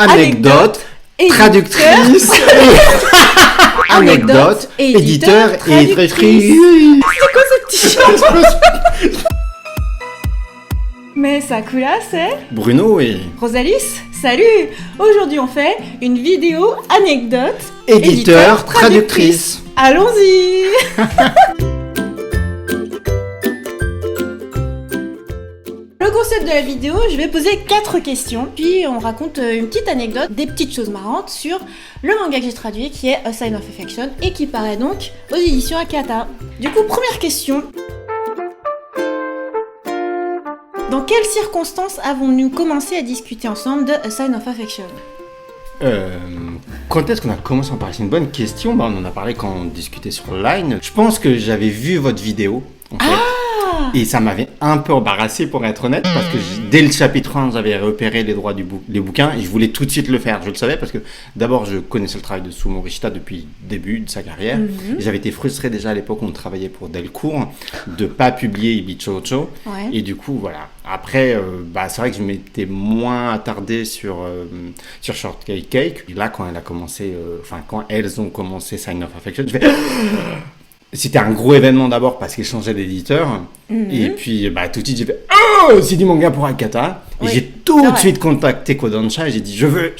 Anecdote, traductrice, anecdote, éditeur et traductrice. C'est quoi ce petit chant? Mais Sakura, c'est Bruno et Rosalis. Salut! Aujourd'hui, on fait une vidéo anecdote, éditeur, traductrice. Allons-y! Le concept de la vidéo, je vais poser 4 questions, puis on raconte une petite anecdote, des petites choses marrantes sur le manga que j'ai traduit, qui est A Sign of Affection, et qui paraît donc aux éditions Akata. Du coup, première question. Dans quelles circonstances avons-nous commencé à discuter ensemble de A Sign of Affection? Quand est-ce qu'on a commencé à en parler? C'est une bonne question. On en a parlé quand on discutait sur Line. Je pense que j'avais vu votre vidéo, en fait. Et ça m'avait un peu embarrassé, pour être honnête, parce que dès le chapitre 1, j'avais repéré les droits des bouquins et je voulais tout de suite le faire. Je le savais parce que d'abord, je connaissais le travail de Sumo Morishita depuis le début de sa carrière. Et j'avais été frustré déjà à l'époque où on travaillait pour Delcourt de ne pas publier Ibichoucho. Ouais. Et du coup, voilà. Après, c'est vrai que je m'étais moins attardé sur Shortcake Cake. Et là, quand quand elles ont commencé Sign of Affection, je fais... C'était un gros événement d'abord parce qu'ils changeaient d'éditeur. Et puis, tout de suite, j'ai fait « Oh, c'est du manga pour Akata !» Et j'ai tout de suite contacté Kodansha et j'ai dit « Je veux,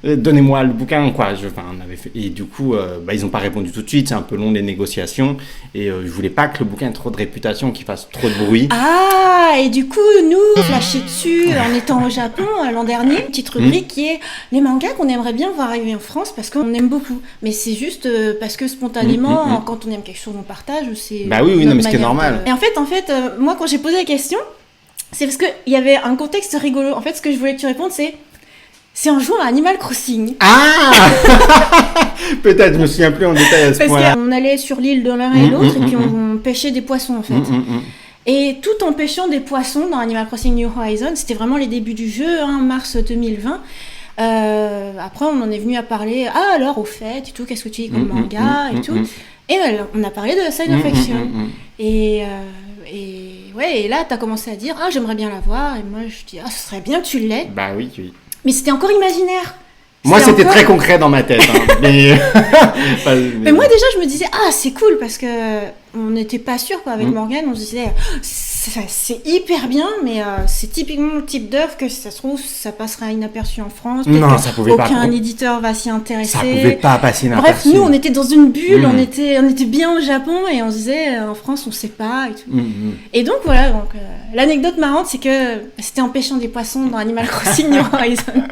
donnez-moi le bouquin, quoi. » on avait fait... Et du coup, ils n'ont pas répondu tout de suite. C'est un peu long, les négociations. Et je voulais pas que le bouquin ait trop de réputation, qu'il fasse trop de bruit. Ah, et du coup, nous, flashé dessus en étant au Japon l'an dernier, une petite rubrique qui est les mangas qu'on aimerait bien voir arriver en France parce qu'on aime beaucoup. Mais c'est juste parce que spontanément, quand on aime quelque chose, on partage. C'est oui, non, mais c'est normal. Et en fait, moi, quand j'ai posé la question, c'est parce qu'il y avait un contexte rigolo. En fait, ce que je voulais que tu répondes, c'est en jouant à Animal Crossing. Ah Peut-être, je me souviens plus en détail à ce point-là. Parce qu'on allait sur l'île de l'un et l'autre, et puis on pêchait des poissons, en fait. Et tout en pêchant des poissons dans Animal Crossing New Horizons, c'était vraiment les débuts du jeu, mars 2020. Après, on en est venu à parler, alors, au fait, et tout, qu'est-ce que tu dis comme manga, et tout. Et on a parlé de Sign of Affection. Et là, t'as commencé à dire, j'aimerais bien la voir. Et moi, je dis, ce serait bien que tu l'aies. Bah oui. Mais c'était encore imaginaire. Moi, c'était très concret dans ma tête. Mais moi, déjà, je me disais, c'est cool, parce que on n'était pas sûr, quoi, avec Morgane. On se disait, c'est hyper bien, mais c'est typiquement le type d'œuvre que, si ça se trouve, ça passera inaperçu en France. Non, ça pouvait pas. Aucun éditeur va s'y intéresser. Ça pouvait pas passer inaperçu. Bref, nous, on était dans une bulle, on était bien au Japon, et on se disait, en France, on sait pas, et tout. Et donc, voilà, l'anecdote marrante, c'est que c'était en pêchant des poissons dans Animal Crossing New Horizons.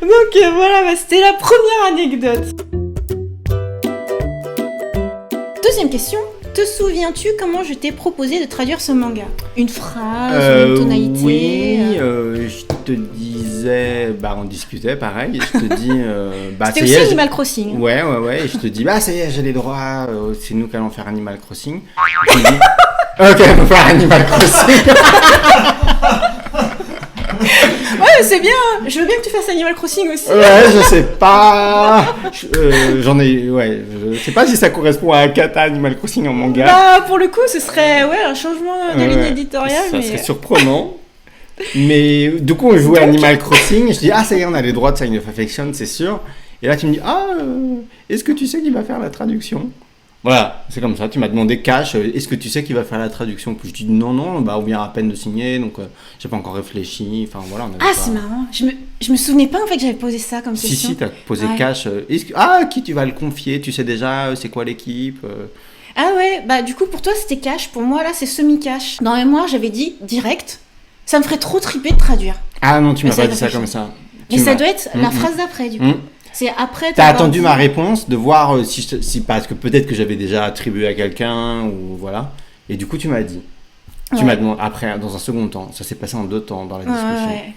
Donc voilà, c'était la première anecdote. Deuxième question. Te souviens-tu comment je t'ai proposé de traduire ce manga? Une phrase, une tonalité? Oui, je te disais, on discutait pareil, et je te dis... C'était aussi Animal Crossing. Ouais, et je te dis, ça y est, j'ai les droits, c'est nous qui allons faire Animal Crossing. Ok, on va faire Animal Crossing. Ouais, c'est bien. Je veux bien que tu fasses Animal Crossing aussi. Ouais, je sais pas. Je sais pas si ça correspond à Akata Animal Crossing en manga. Pour le coup, ce serait un changement de ligne éditoriale. Ça serait surprenant. Mais du coup, on jouait à Animal Crossing. Je dis, ça y est, on a les droits de Sign of Affection, c'est sûr. Et là, tu me dis, est-ce que tu sais qui va faire la traduction? Voilà, c'est comme ça. Tu m'as demandé cash, est-ce que tu sais qui va faire la traduction? Puis je dis non, on vient à peine de signer, donc j'ai pas encore réfléchi. Enfin voilà. C'est marrant. Je me souvenais pas en fait que j'avais posé ça comme question. Si, t'as posé cash. Qui tu vas le confier? Tu sais déjà c'est quoi l'équipe? Du coup pour toi c'était cash, pour moi là c'est semi-cash. Dans la mémoire j'avais dit direct. Ça me ferait trop triper de traduire. Ah non, tu m'as pas dit ça comme ça. Mais ça doit être la phrase d'après du coup. C'est après. T'as attendu ma réponse de voir si parce que peut-être que j'avais déjà attribué à quelqu'un ou voilà. Et du coup tu m'as dit. Tu m'as demandé après dans un second temps. Ça s'est passé en 2 temps dans la discussion. Ouais.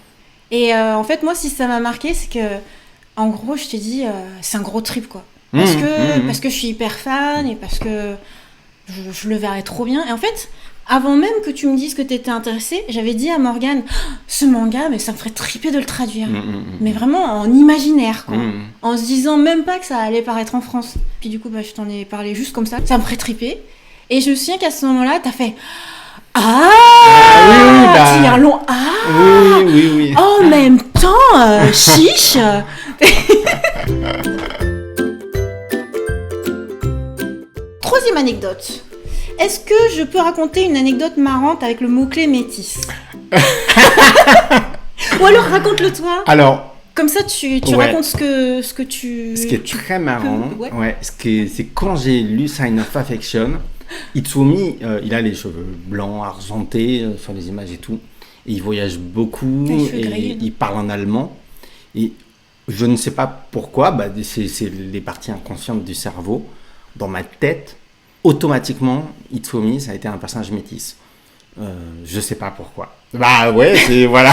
Et en fait moi si ça m'a marqué c'est que en gros je t'ai dit c'est un gros trip quoi. Parce que je suis hyper fan et parce que je le verrais trop bien. Et en fait avant même que tu me dises que t'étais intéressée, j'avais dit à Morgane, ce manga, mais ça me ferait triper de le traduire. Mais vraiment en imaginaire, quoi. En se disant même pas que ça allait paraître en France. Puis du coup, je t'en ai parlé juste comme ça. Ça me ferait triper. Et je me souviens qu'à ce moment-là, t'as fait... Ah, tu y as un long ah. Oui. En même temps, chiche. Troisième anecdote. Est-ce que je peux raconter une anecdote marrante avec le mot-clé métis? Ou alors raconte-le toi. Alors, comme ça, tu racontes ce que tu... Ce qui est très marrant, ouais. c'est quand j'ai lu Sign of Affection, Itsuomi, il a les cheveux blancs, argentés sur les images et tout. Et il voyage beaucoup, et il parle en allemand. Et je ne sais pas pourquoi, c'est les parties inconscientes du cerveau. Dans ma tête, automatiquement, Itsuomi, ça a été un personnage métis. Je sais pas pourquoi. Bah ouais, c'est voilà.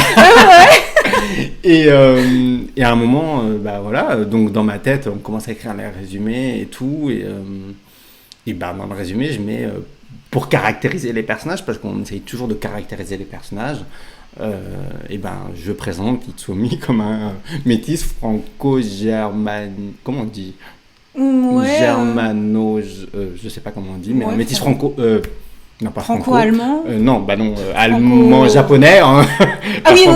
Et à un moment, donc dans ma tête, on commence à écrire les résumés et tout, et dans le résumé, je mets pour caractériser les personnages, parce qu'on essaye toujours de caractériser les personnages. Je présente Itsuomi comme un métis franco-german. Comment on dit? Germano, je sais pas comment on dit, mais un métis franco. Non, pas franco-allemand. Allemand-japonais. Hein. Ah oui.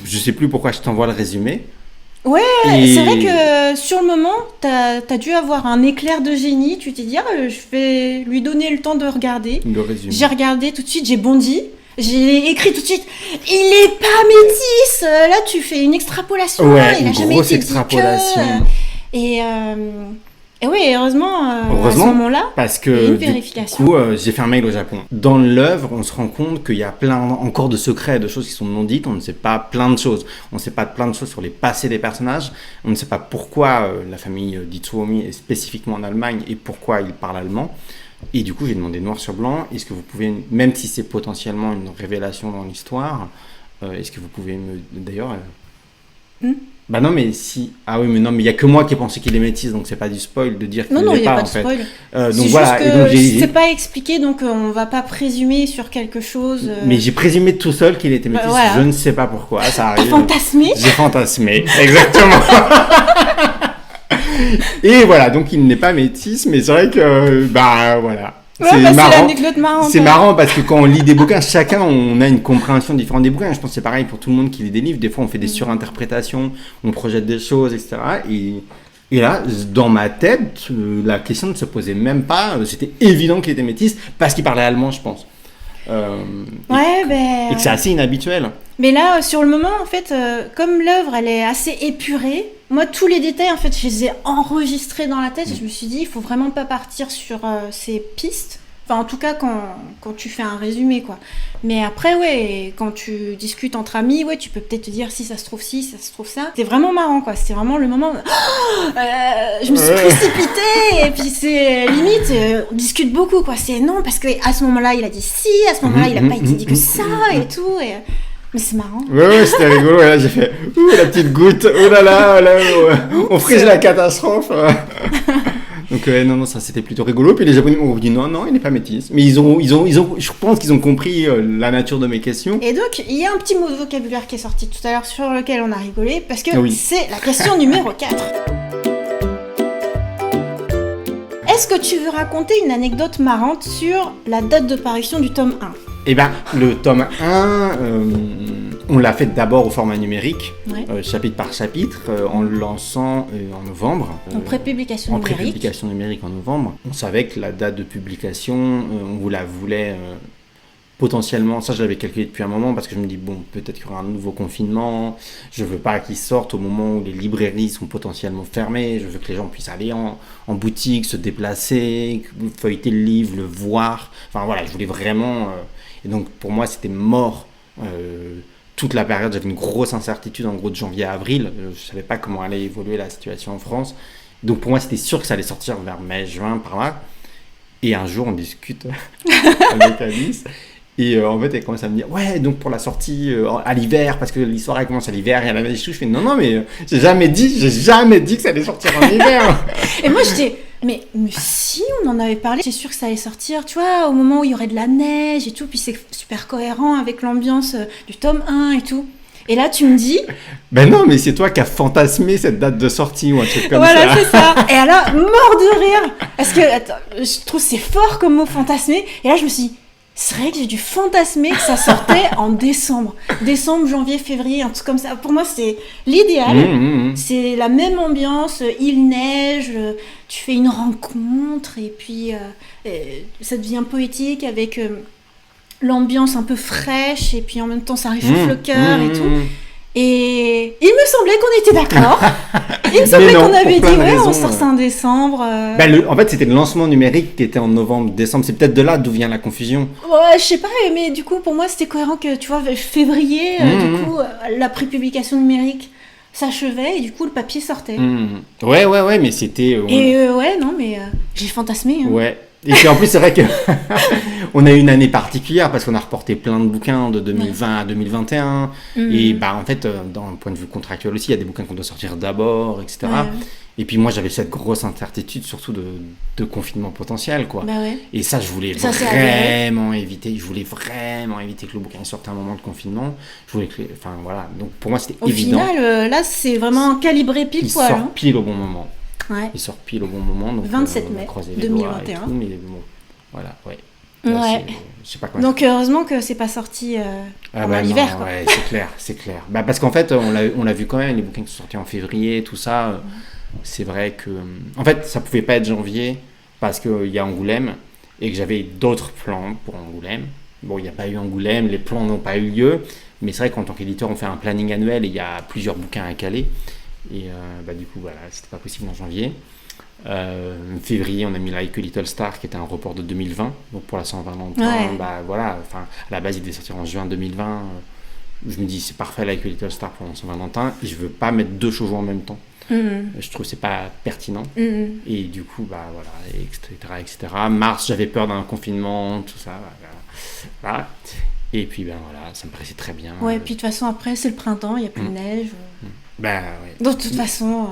Je sais plus pourquoi je t'envoie le résumé. Ouais, c'est vrai que sur le moment, t'as dû avoir un éclair de génie. Tu t'es dit, je vais lui donner le temps de regarder. Le résumé. J'ai regardé tout de suite, j'ai bondi. J'ai écrit tout de suite, il est pas métis. Là, tu fais une extrapolation. Ouais, il a jamais grosse été extrapolation. Et oui, heureusement, à ce moment-là, parce que il y a une vérification. Du coup, j'ai fait un mail au Japon. Dans l'œuvre, on se rend compte qu'il y a plein encore de secrets, de choses qui sont non dites. On ne sait pas plein de choses. On ne sait pas plein de choses sur les passés des personnages. On ne sait pas pourquoi la famille d'Itsuomi est spécifiquement en Allemagne et pourquoi il parle allemand. Et du coup, j'ai demandé noir sur blanc, est-ce que vous pouvez, même si c'est potentiellement une révélation dans l'histoire, est-ce que vous pouvez d'ailleurs... Bah non, mais si... Ah oui, mais non, mais il n'y a que moi qui ai pensé qu'il est métis, donc c'est pas du spoil de dire qu'il n'est pas, en fait. Non, il n'y a pas de spoil. Donc c'est voilà, juste que c'est pas expliqué, donc on va pas présumer sur quelque chose. Mais j'ai présumé tout seul qu'il était métis, voilà. Je ne sais pas pourquoi, ça arrive. T'as fantasmé ? J'ai fantasmé, exactement. Et voilà, donc il n'est pas métis, mais c'est vrai que, voilà. C'est marrant. C'est l'anecdote marrante. C'est marrant parce que quand on lit des bouquins, chacun, on a une compréhension différente des bouquins. Je pense que c'est pareil pour tout le monde qui lit des livres. Des fois, on fait des surinterprétations, on projette des choses, etc. Et là, dans ma tête, la question ne se posait même pas. C'était évident qu'il était métis parce qu'il parlait allemand, je pense. Et que c'est assez inhabituel. Mais là, sur le moment, en fait, comme l'œuvre, elle est assez épurée, moi, tous les détails, en fait, je les ai enregistrés dans la tête. Et je me suis dit, il faut vraiment pas partir sur ces pistes. Enfin, en tout cas, quand tu fais un résumé, quoi. Mais après, ouais, quand tu discutes entre amis, ouais, tu peux peut-être te dire si ça se trouve ci, ça se trouve ça. C'est vraiment marrant, quoi. C'est vraiment le moment... je me suis précipitée. Et puis, c'est limite, on discute beaucoup, quoi. C'est non, parce qu'à ce moment-là, il a dit si, à ce moment-là, il a pas été dit que ça, et tout. Mais c'est marrant. Ouais, c'était rigolo. Et là, j'ai fait la petite goutte. Oh là là, on frise la catastrophe. Donc non, ça c'était plutôt rigolo. Puis les Japonais m'ont dit non, il n'est pas métis. Mais ils ont, je pense qu'ils ont compris la nature de mes questions. Et donc il y a un petit mot de vocabulaire qui est sorti tout à l'heure sur lequel on a rigolé parce que c'est la question numéro 4. Est-ce que tu veux raconter une anecdote marrante sur la date de parution du tome 1 ? Eh bien, le tome 1, on l'a fait d'abord au format numérique, chapitre par chapitre, en le lançant en novembre. En pré-publication numérique. En pré-publication numérique en novembre. On savait que la date de publication, on vous la voulait potentiellement, ça je l'avais calculé depuis un moment, parce que je me dis, peut-être qu'il y aura un nouveau confinement, je veux pas qu'il sorte au moment où les librairies sont potentiellement fermées, je veux que les gens puissent aller en boutique, se déplacer, feuilleter le livre, le voir, enfin voilà, je voulais vraiment... Et donc pour moi c'était mort toute la période, j'avais une grosse incertitude en gros de janvier à avril, je ne savais pas comment allait évoluer la situation en France, donc pour moi c'était sûr que ça allait sortir vers mai, juin, par là, et un jour on discute avec Alice, et en fait elle commence à me dire donc pour la sortie à l'hiver, parce que l'histoire elle commence à l'hiver et à la neige, je fais non mais j'ai jamais dit que ça allait sortir en hiver. Et moi j'étais mais si, on en avait parlé, j'ai sûr que ça allait sortir, tu vois, au moment où il y aurait de la neige et tout, puis c'est super cohérent avec l'ambiance du tome 1 et tout. Et là, tu me dis... Ben non, mais c'est toi qui as fantasmé cette date de sortie ou un truc comme voilà, ça. c'est ça. Et alors, mort de rire. Parce que, attends, je trouve que c'est fort comme mot fantasmer. Et là, je me suis dit, c'est vrai que j'ai dû fantasmer que ça sortait en décembre. Décembre, janvier, février, un truc comme ça. Pour moi, c'est l'idéal. C'est la même ambiance, il neige, tu fais une rencontre et puis ça devient poétique avec l'ambiance un peu fraîche et puis en même temps, ça réchauffe le cœur et tout. Et il me semblait qu'on était d'accord. Il me semblait qu'on avait dit, ouais, on sort ça en décembre. En fait, c'était le lancement numérique qui était en novembre, décembre. C'est peut-être de là d'où vient la confusion. Ouais, je sais pas, mais du coup, pour moi, c'était cohérent que, tu vois, février, du coup, la prépublication numérique s'achevait et du coup, le papier sortait. Ouais, mais c'était... j'ai fantasmé. Hein. Ouais. Et puis en plus, c'est vrai que on a eu une année particulière parce qu'on a reporté plein de bouquins de 2020 à 2021. Et en fait, d'un point de vue contractuel aussi, il y a des bouquins qu'on doit sortir d'abord, etc. Ouais. Et puis moi, j'avais cette grosse incertitude, surtout de confinement potentiel, quoi. Et ça, je voulais vraiment éviter. Je voulais vraiment éviter que le bouquin sorte à un moment de confinement. Je voulais que, voilà. Donc pour moi, c'était évident. Au final, là, c'est vraiment calibré pile poil. Il sort pile au bon moment. Ouais. Il sort pile au bon moment. Donc, 27 mai 2021. Tout, mais bon, voilà, ouais. Là, je sais pas quoi. Donc heureusement que c'est pas sorti pendant l'hiver. Non, ouais, c'est clair. Parce qu'en fait, on l'a vu quand même, les bouquins qui sont sortis en février, tout ça. C'est vrai que, en fait, ça pouvait pas être janvier parce qu'il y a Angoulême et que j'avais d'autres plans pour Angoulême. Bon, il n'y a pas eu Angoulême, les plans n'ont pas eu lieu, mais c'est vrai qu'en tant qu'éditeur, on fait un planning annuel et il y a plusieurs bouquins à caler. Et du coup, voilà, c'était pas possible en janvier. Février, on a mis Like a Little Star, qui était un report de 2020, donc pour la Saint-Valentin. Voilà, à la base, il devait sortir en juin 2020. Je me dis, c'est parfait, Like a Little Star pour la Saint-Valentin. Et je veux pas mettre deux choses en même temps. Je trouve que c'est pas pertinent. Et du coup, voilà, etc. Mars, j'avais peur d'un confinement, tout ça. Voilà. Et puis, voilà, ça me paraissait très bien. Ouais, et puis de toute façon, après, c'est le printemps, il n'y a plus de neige. Ouais. Donc, de toute façon,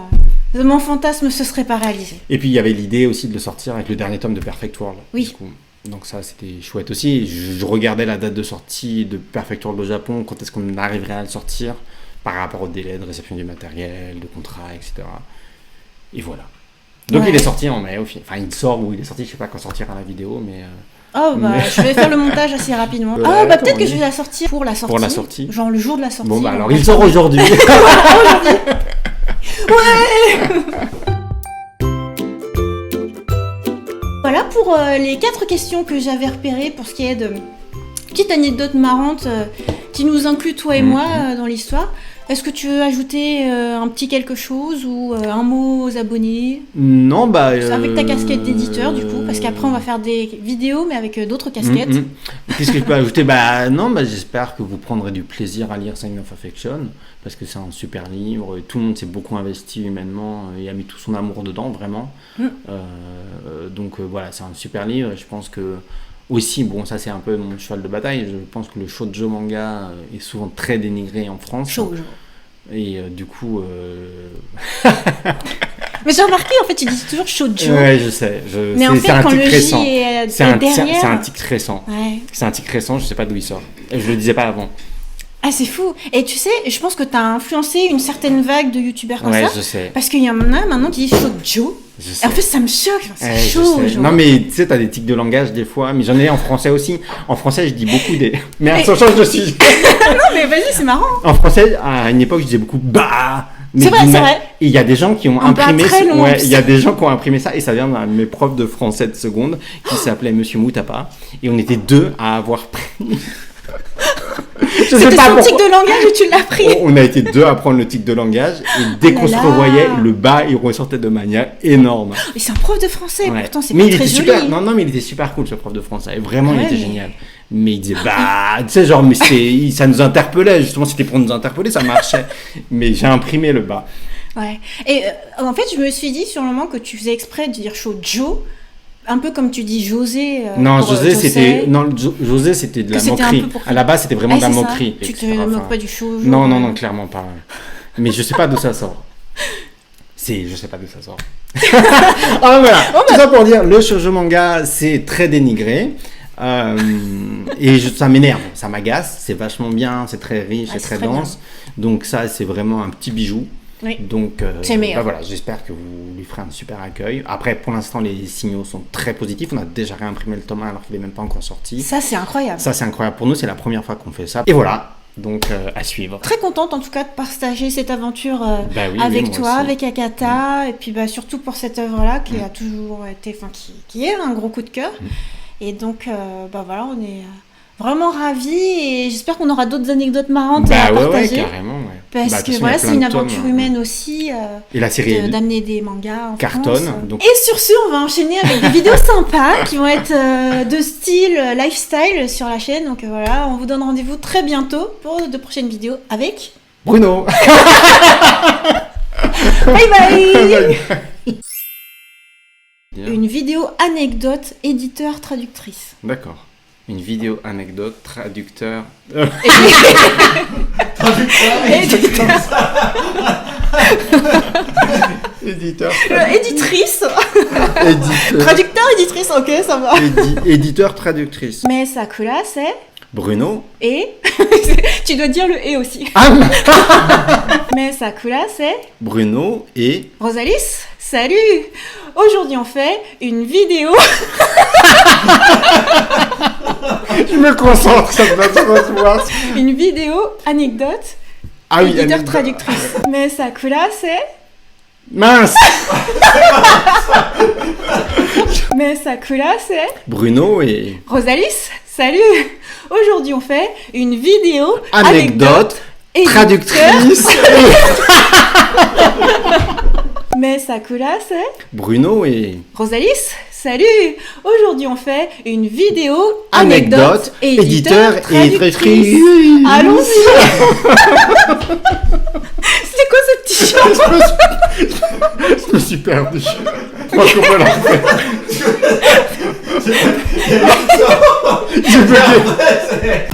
mon fantasme se serait pas réalisé. Et puis, il y avait l'idée aussi de le sortir avec le dernier tome de Perfect World. Oui. Du coup. Donc ça, c'était chouette aussi. Je regardais la date de sortie de Perfect World au Japon, quand est-ce qu'on arriverait à le sortir, par rapport au délai de réception du matériel, de contrat, etc. Et voilà. Donc, il est sorti en mai. Il sort ou il est sorti, je sais pas quand sortira la vidéo, mais... je vais faire le montage assez rapidement. Peut-être que je vais la sortir pour la sortie. Pour la sortie. Genre le jour de la sortie. Bon, alors il sort aujourd'hui. Ouais. Voilà pour les 4 questions que j'avais repérées pour ce qui est de petites anecdotes marrantes qui nous incluent toi et moi dans l'histoire. Est-ce que tu veux ajouter un petit quelque chose ou un mot aux abonnés ? Non, avec ta casquette d'éditeur, du coup, parce qu'après, on va faire des vidéos, mais avec d'autres casquettes. Qu'est-ce que je peux ajouter ? J'espère que vous prendrez du plaisir à lire Sign of Affection, parce que c'est un super livre. Tout le monde s'est beaucoup investi humainement et a mis tout son amour dedans, vraiment. Donc, voilà, c'est un super livre. Je pense que... Aussi, ça c'est un peu mon cheval de bataille, je pense que le shoujo manga est souvent très dénigré en France. Shoujo. Et du coup... Mais j'ai remarqué, en fait, tu dis toujours shoujo. Ouais, je sais. Mais en fait, quand le J est derrière... C'est un tic récent. Ouais. C'est un tic récent, je sais pas d'où il sort. Et je le disais pas avant. Ah, c'est fou. Et tu sais, je pense que tu as influencé une certaine vague de youtubeurs comme ça. Ouais, je sais. Parce qu'il y en a maintenant qui disent shoujo. Et en fait, ça me choque. C'est chaud. Non, mais tu sais, t'as des tics de langage des fois, mais j'en ai en français aussi. En français, je dis beaucoup des. Mais ça change de sujet. Non, mais vas-y, c'est marrant. En français, à une époque, je disais beaucoup bah. C'est vrai. Et il y a des gens qui ont imprimé ça. Ouais, il y a des gens qui ont imprimé ça, et ça vient d'un de mes profs de français de seconde qui s'appelait Monsieur Moutapa. Et on était 2 à avoir pris. C'était son tic de langage et tu l'as pris. On a été 2 à prendre le tic de langage et dès qu'on se revoyait, le bas il ressortait de manière énorme. Mais c'est un prof de français, pourtant c'est mais pas très joli. Super, non, mais il était super cool ce prof de français. Et vraiment, il était génial. Mais il disait tu sais, genre, mais ça nous interpellait. Justement, c'était pour nous interpeller, ça marchait. Mais j'ai imprimé le bas. Ouais. Et en fait, je me suis dit sur le moment que tu faisais exprès de dire shoujo. Un peu comme tu dis José. Non, José, c'était de la moquerie. À la base, c'était vraiment de la moquerie. Tu te moques pas du shoujo. Non, clairement pas. Mais je sais pas d'où ça sort. Je sais pas d'où ça sort. Voilà. Tout ça pour dire, le shoujo manga, c'est très dénigré. Ça m'énerve, ça m'agace. C'est vachement bien, c'est très riche, c'est très dense. Bien. Donc ça, c'est vraiment un petit bijou. Oui. Donc, c'est meilleur. voilà, j'espère que vous lui ferez un super accueil. Après, pour l'instant, les signaux sont très positifs. On a déjà réimprimé le tome 1 alors qu'il n'est même pas encore sorti. Ça, c'est incroyable. Ça, c'est incroyable pour nous. C'est la première fois qu'on fait ça. Et voilà. Donc, à suivre. Très contente en tout cas de partager cette aventure avec toi, aussi. Avec Agatha, et puis surtout pour cette œuvre-là qui a toujours été, qui est un gros coup de cœur. Et donc, voilà, on est vraiment ravis et j'espère qu'on aura d'autres anecdotes marrantes à partager. Ouais, carrément, ouais. Parce que voilà, c'est une aventure humaine aussi. Et la série d'amener des mangas en cartonne. France. Donc... Et sur ce, on va enchaîner avec des vidéos sympas qui vont être de style lifestyle sur la chaîne. Donc voilà, on vous donne rendez-vous très bientôt pour de prochaines vidéos avec Bruno. Bye bye. Une vidéo anecdote éditeur traductrice. D'accord. Une vidéo anecdote traducteur. Éditeur. Éditrice. Traducteur, éditrice, ok, ça va. Éditeur, traductrice. Mais Sakura, c'est Bruno. Et tu dois dire le et aussi. Mais Sakura, c'est Bruno et Rosalis. Salut. Aujourd'hui, on fait une vidéo. Je me concentre, ça va se voir. Une vidéo anecdote. Ah oui, éditeur traductrice. Mais Sakura, c'est mince. Mais Sakura, c'est Bruno et Rosalis. Salut. Aujourd'hui, on fait une vidéo anecdote traductrice. Mais Sakura, c'est Bruno et Rosalis. Salut. Aujourd'hui, on fait une vidéo anecdote éditeur et traductrice. Allons-y. C'était quoi ce petit chant? Je me suis perdu. Moi, je comprends la faire. J'ai bugué.